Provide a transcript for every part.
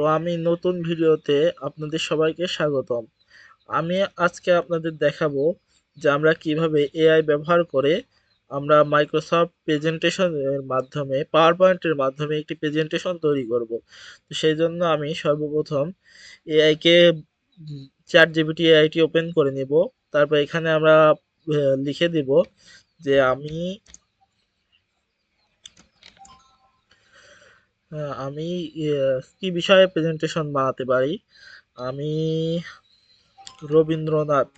তো আমি নতুন ভিডিওতে আপনাদের সবাইকে স্বাগতম। আমি আজকে আপনাদের দেখাবো যে আমরা কিভাবে এআই ব্যবহার করে আমরা মাইক্রোসফট প্রেজেন্টেশনের মাধ্যমে পাওয়ার পয়েন্টের মাধ্যমে একটি প্রেজেন্টেশন তৈরি করব। তো সেই জন্য আমি সর্বপ্রথম এআইকে চ্যাট জিপিটি এআইটি ওপেন করে নিব। তারপর এখানে আমরা লিখে দিব যে আমি কি বিষয়ে প্রেজেন্টেশন বানাতে পারি। আমি রবীন্দ্রনাথ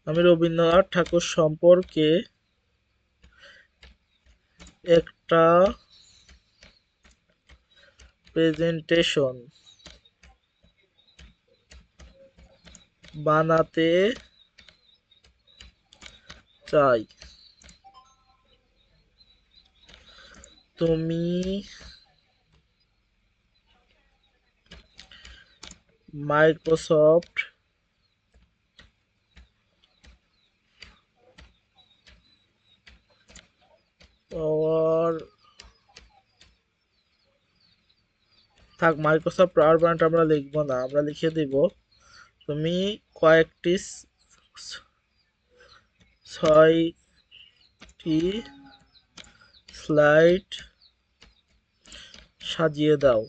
আমি রবীন্দ্রনাথ ঠাকুর সম্পর্কে একটা প্রেজেন্টেশন বানাতে চাই। তুমি মাইক্রোসফট পাওয়ার মাইক্রোসফট পাওয়ার পয়েন্ট আমরা লিখবো না, আমরা লিখে দিব তুমি কয়েকটি 6টি স্লাইড সাজিয়ে দাও।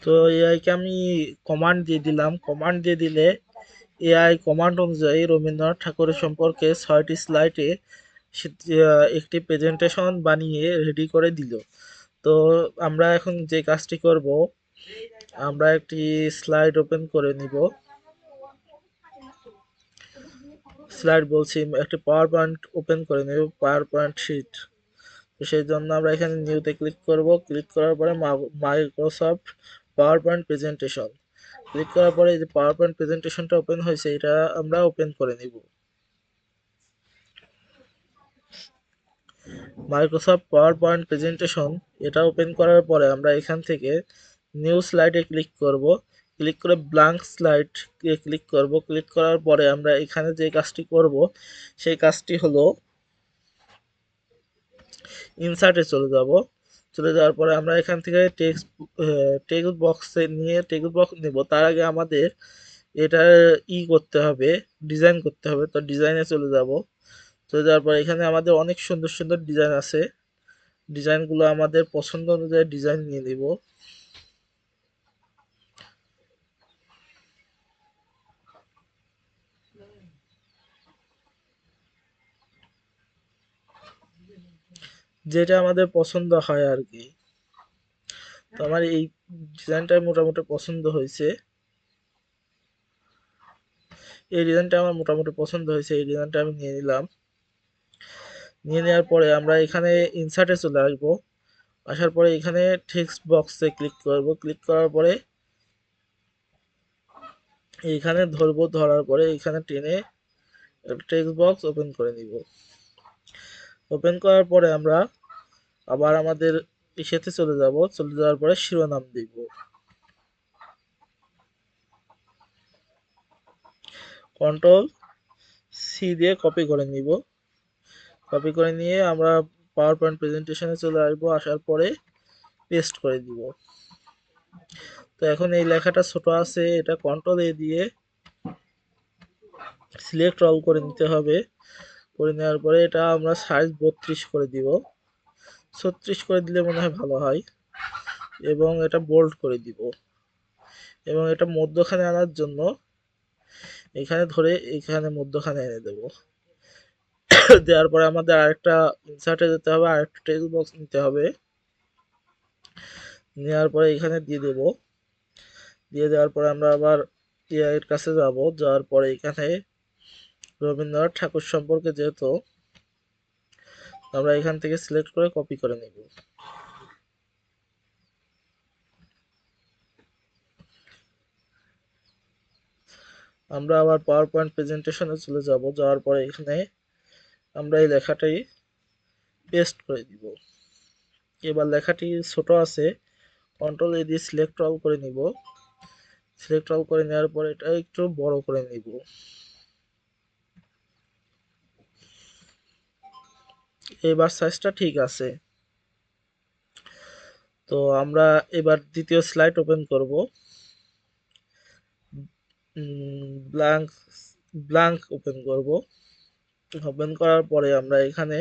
তো এআইকে আমি কমান্ড দিয়ে দিলাম। কমান্ড দিয়ে দিলে এআই কমান্ড অনুযায়ী রবীন্দ্রনাথ ঠাকুরের সম্পর্কে 6টি স্লাইডে একটি প্রেজেন্টেশন বানিয়ে রেডি করে দিল। তো আমরা এখন যে কাজটি করব, আমরা একটি স্লাইড ওপেন করে নিব। স্লাইড বলছি, একটি পাওয়ার পয়েন্ট ওপেন করে নেব, পাওয়ার পয়েন্ট শিট। তো সেই জন্য আমরা এখানে নিউতে ক্লিক করব। ক্লিক করার পরে Microsoft power point presentation click করার পরে এই যে পাওয়ার পয়েন্ট প্রেজেন্টেশনটা ওপেন হয়েছে, এটা আমরা ওপেন করে নিব। মাইক্রোসফট পাওয়ার পয়েন্ট প্রেজেন্টেশন এটা ওপেন করার পরে আমরা এখান থেকে নিউ স্লাইডে ক্লিক করব। ক্লিক করে ব্ল্যাঙ্ক স্লাইড ক্লিক করব। ক্লিক করার পরে আমরা এখানে যে কাজটি করব সেই কাজটি হলো ইনসার্টে চলে যাব। চলে যাওয়ার পরে আমরা এখান থেকে টেক্সট বক্সে নিয়ে টেক্সট বক্স নেব। তার আগে আমাদের এটা করতে হবে, ডিজাইন করতে হবে। তো ডিজাইনে চলে যাব। চলে যাওয়ার পর এখানে আমাদের অনেক সুন্দর সুন্দর ডিজাইন আছে। ডিজাইনগুলো আমাদের পছন্দ অনুযায়ী ডিজাইন নিয়ে নিব। যেটা আমাদের পছন্দ হয় আর কি। তো আমার এই ডিজাইনটা মোটামুটি পছন্দ হয়েছে। এই ডিজাইনটা আমার মোটামুটি পছন্দ হয়েছে, এই ডিজাইনটা আমি নিয়ে নিলাম। নিয়ে নেওয়ার পরে আমরা এখানে ইনসার্টে চলে আসবো। আসার পরে এখানে টেক্সট বক্সে ক্লিক করব। ক্লিক করার পরে এইখানে ধরবো, ধরার পরে এখানে টেনে টেক্সট বক্স ওপেন করে নিব। ওপেন করার পরে আমরা আবার আমাদের ইসেতে চলে যাব। চলে যাওয়ার পরে শিরোনাম দিব। কন্ট্রোল সি দিয়ে কপি করে নিব। কপি করে নিয়ে আমরা পাওয়ার পয়েন্ট প্রেজেন্টেশনে চলে আসবো। আসার পরে পেস্ট করে দিব। তো এখন এই লেখাটা ছোট আছে, এটা কন্ট্রোল এ দিয়ে সিলেক্ট অল করে নিতে হবে। করে নেওয়ার পরে এটা আমরা সাইজ 32 করে দিব। 36 করে দিলে মনে হয় ভালো হয়। এবং এটা বোল্ড করে দিব। এবং এটা মধ্যখানে আনার জন্য এখানে ধরে এখানে মধ্যখানে এনে দেব। দেওয়ার পরে আমাদের আরেকটা ইনসার্টে যেতে হবে, আরেকটা টেক্সট বক্স নিতে হবে। নেওয়ার পরে এখানে দিয়ে দেব। দিয়ে দেওয়ার পরে আমরা আবার এআই এর কাছে যাব, যাওয়ার পরে এখানে রবীন্দ্রনাথ ঠাকুর সম্পর্কে যেহেতু আমরা এখান থেকে সিলেক্ট করে কপি করে নিব। আমরা আবার পাওয়ার পয়েন্ট প্রেজেন্টেশনে চলে যাব, যাওয়ার পরে এখানে আমরা এই লেখাটি পেস্ট করে দিব। এবার লেখাটি ছোট আছে, কন্ট্রোল এ দিয়ে সিলেক্ট অল করে নিব। সিলেক্ট অল করে নেওয়ার পরে এটা একটু বড় করে নিব। এবার সাইজটা ঠিক আছে। তো আমরা এবার দ্বিতীয় স্লাইড ওপেন করব। ব্ল্যাঙ্ক ব্ল্যাঙ্ক ওপেন করব। ওপেন করার পরে আমরা এখানে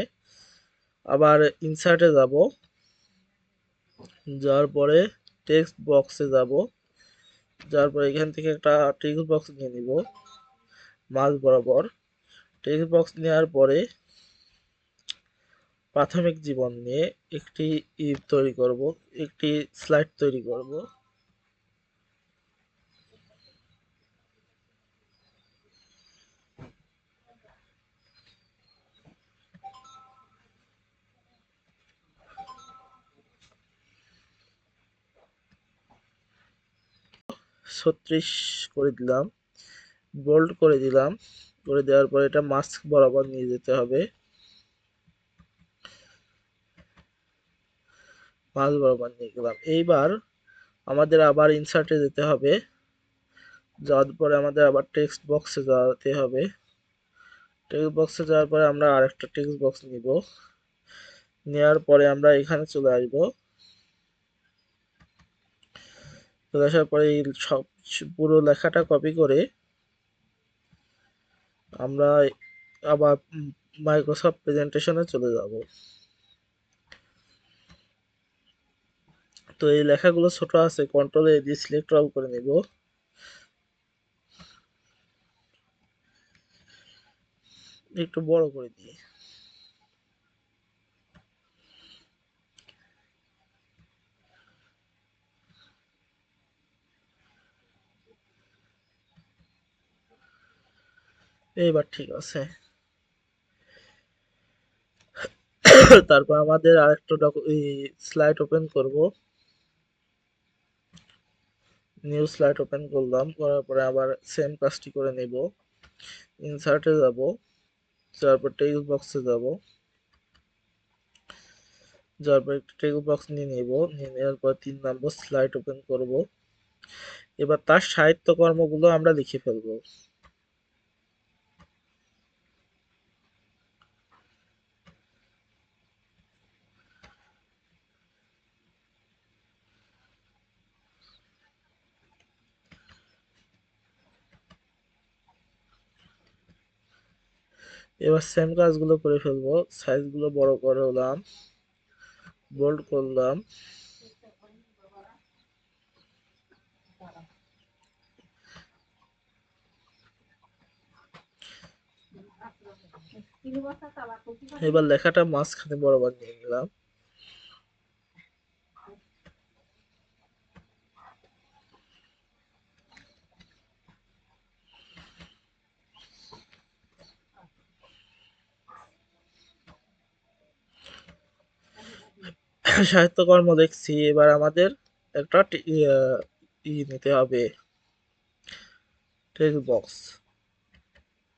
আবার ইনসার্টে যাব, যাওয়ার পরে টেক্সট বক্সে যাব, যাওয়ার পরে এখান থেকে একটা টেক্সট বক্স নিয়ে নিব মাঝ বরাবর। টেক্সট বক্স নেওয়ার পরে প্রাথমিক জীবন নিয়ে একটি তৈরি করব, একটি স্লাইড তৈরি করব। ছত্রিশ করে দিলাম, বোল্ড করে দিলাম। করে দেওয়ার পরে এটা মাস্ক বরাবর নিয়ে যেতে হবে, মাঝ বরাবর নিয়ে গেলাম। এইবার আমাদের আবার ইনসার্টে যেতে হবে, যাওয়ার পরে আমাদের আবার টেক্সট বক্সে যেতে হবে। টেক্সট বক্সে যাওয়ার পরে আমরা আরেকটা টেক্সট বক্স নিব, নেওয়ার পরে আমরা এখানে চলে আসব। চলে আসার পরে এই সব পুরো লেখাটা কপি করে আমরা আবার মাইক্রোসফট প্রেজেন্টেশনে চলে যাব। তো এই লেখাগুলো ছোট আছে, কন্ট্রোল এ দিয়ে সিলেক্ট অল করে নিব। একটু বড় করে দিই। এইবার ঠিক আছে। তারপর আমাদের আরেকটা স্লাইড ওপেন করব। নিউ স্লাইড ওপেন করলাম, করার পরে আবার সেম কাজটি করে নিব। ইনসার্টে যাব, তারপর টেক্সট বক্সে যাব, যার পর একটা টেক্সট বক্স নিয়ে নিব। নিয়ে নেওয়ার পর 3 নম্বর স্লাইড ওপেন করব। এবার তার সাহিত্যকর্মগুলো আমরা লিখে ফেলব। এবার সেম কাজগুলো করে ফেলবো। সাইজগুলো বড় করলাম, বোল্ড করলাম। এবার লেখাটা মাঝখানে বরাবর নিয়ে গেলাম। সাহিত্যকর্ম দেখছি, এবার আমাদের একটা নিতে হবে, টেক্সট বক্স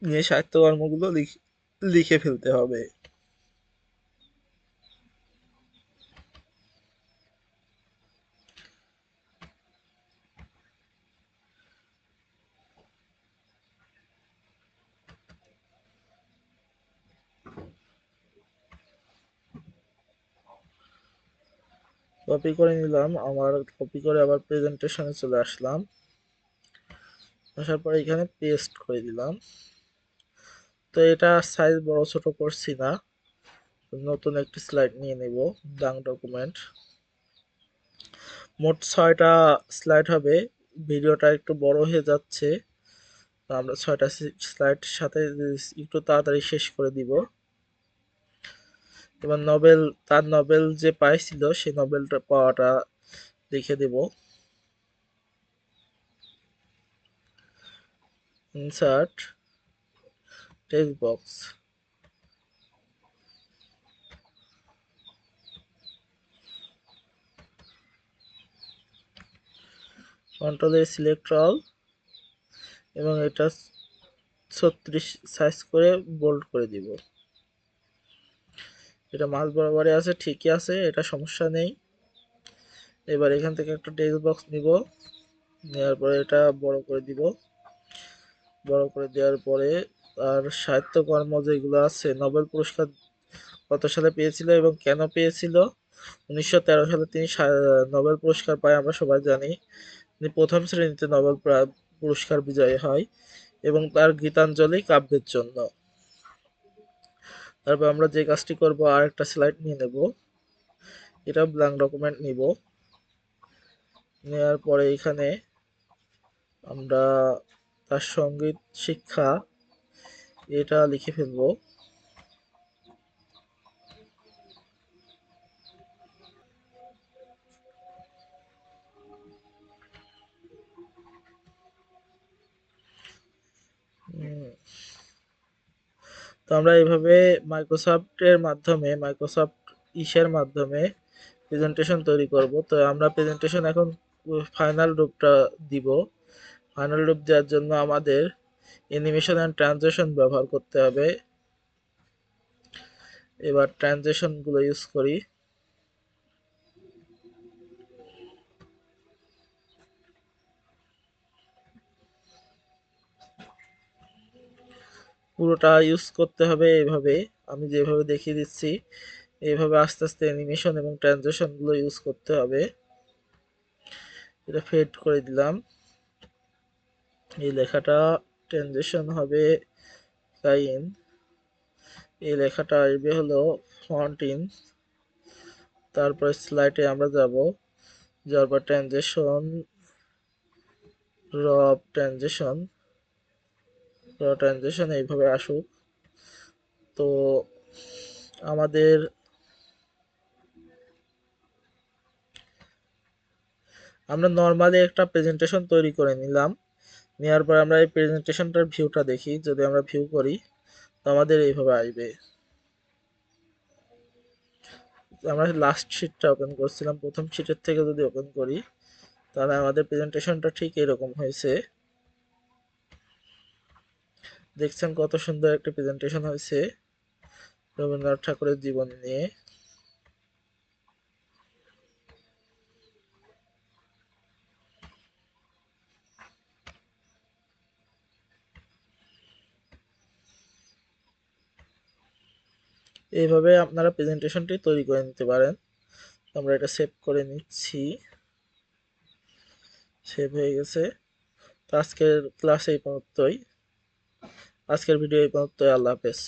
নিয়ে সাহিত্যকর্মগুলো লিখে ফেলতে হবে। কপি করে নিলাম, আমার কপি করে আবার প্রেজেন্টেশনে চলে আসলাম। আসার পরে এখানে পেস্ট করে দিলাম। তো এটা সাইজ বড় ছোট করছি না, নতুন একটি স্লাইড নিয়ে নেব, ব্ল্যাঙ্ক ডকুমেন্ট। মোট 6টা স্লাইড হবে। ভিডিওটা একটু বড় হয়ে যাচ্ছে, তো আমরা 6টা স্লাইড সাথে একটু তাড়াতাড়ি শেষ করে দিব। এবার তার নবেল যে পাইছিল সেই নবেলটা পাওয়াটা লিখে দেব। Insert text box, control select all এবং এটা 36 সাইজ করে বোল্ড করে দিব। এটা মাঝ বরাবরই আছে, ঠিকই আছে, এটা সমস্যা নেই। এবার এখান থেকে একটা টেক্সট বক্স নিব, নেওয়ার পরে এটা বড় করে দিব। বড় করে দেওয়ার পরে আর সাহিত্যকর্ম যেগুলো আছে, নোবেল পুরস্কার কত সালে পেয়েছিল এবং কেন পেয়েছিল? 1913 সালে তিনি নোবেল পুরস্কার পায়, আমরা সবাই জানি। তিনি প্রথম শ্রেণীতে নোবেল পুরস্কার বিজয়ী হয় এবং তার গীতাঞ্জলি কাব্যের জন্য। তারপর আমরা যে কাজটি করব, আর একটা স্লাইড নিয়ে নেব, এটা ব্ল্যাঙ্ক ডকুমেন্ট নিব। নেওয়ার পরে এখানে আমরা তার সঙ্গীত শিক্ষা এটা লিখে ফেলবো। তো আমরা এইভাবে মাইক্রোসফট ইসের মাধ্যমে প্রেজেন্টেশন তৈরি করব। তো আমরা প্রেজেন্টেশন এখন ফাইনাল রূপটা দিব। ফাইনাল রূপ দেওয়ার জন্য আমাদের অ্যানিমেশন অ্যান্ড ট্রানজিশন ব্যবহার করতে হবে। এবার ট্রানজিশন গুলো ইউজ করি। পুরোটা ইউজ করতে হবে এইভাবে, আমি যেভাবে দেখিয়ে দিচ্ছি এইভাবে আস্তে আস্তে অ্যানিমেশন এবং ট্রানজিশন গুলো ইউজ করতে হবে। এটা ফেড করে দিলাম। এই লেখাটা ট্রানজিশন হবে সাইন, এই লেখাটা আসবে হলো ফন্ট ইন। তারপরে স্লাইডে আমরা যাব, যাওয়ার পর ট্রানজিশন র ট্রানজিশন এইভাবে আসুক। তো আমাদের আমরা নর্মালি একটা প্রেজেন্টেশন তৈরি করে নিলাম। নেওয়ার পর আমরা এই প্রেজেন্টেশনটার ভিউটা দেখি, যদি আমরা ভিউ করি তো আমাদের এইভাবে আসবে। আমরা লাস্ট শিটটা ওপেন করছিলাম, প্রথম শিটের থেকে যদি ওপেন করি তাহলে আমাদের প্রেজেন্টেশনটা ঠিক এরকম হয়েছে। দেখছেন কত সুন্দর একটা প্রেজেন্টেশন হয়েছে রবীন্দ্রনাথ ঠাকুরের জীবনী নিয়ে। এইভাবে আপনারা প্রেজেন্টেশনটি তৈরি করে নিতে পারেন। আমরা এটা সেভ করে নিচ্ছি, সেভ হয়ে গেছে। তো আজকের ক্লাস এই পর্যন্তই, আজকের ভিডিও এই পর্যন্তই। আল্লাহ হাফেজ।